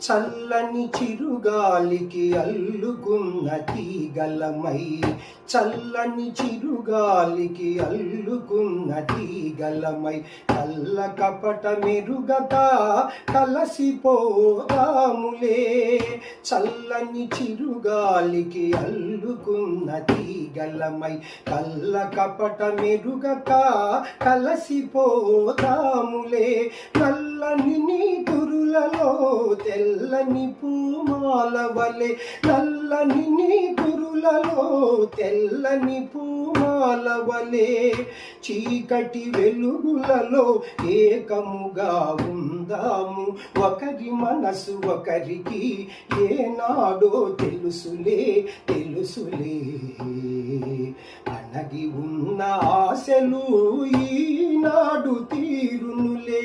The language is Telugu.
చల్లని చిరుగాలికి అల్లుకున్న తీగలమై, చల్లని చిరుగాలికి అల్లుకున్న తీగలమై, కల్ల కపట మెరుగక కలసిపోదాములే. చల్లని చిరుగాలికి అల్లుకున్న తీగలమై, కల్ల కపట మెరుగక కలసిపోదాములే. నల్లని నీ కురులలో తెల్లని పూమాల వలె, నల్లని నీ కురులలో తెల్లని పూమాల వలె, చీకటి వెలుగులలో ఏకముగా ఉందాము. ఒకరి మనసు ఒకరికి ఏనాడో తెలుసులే తెలుసులే. అణగి ఉన్న ఆశలు ఈనాడు తీరునులే.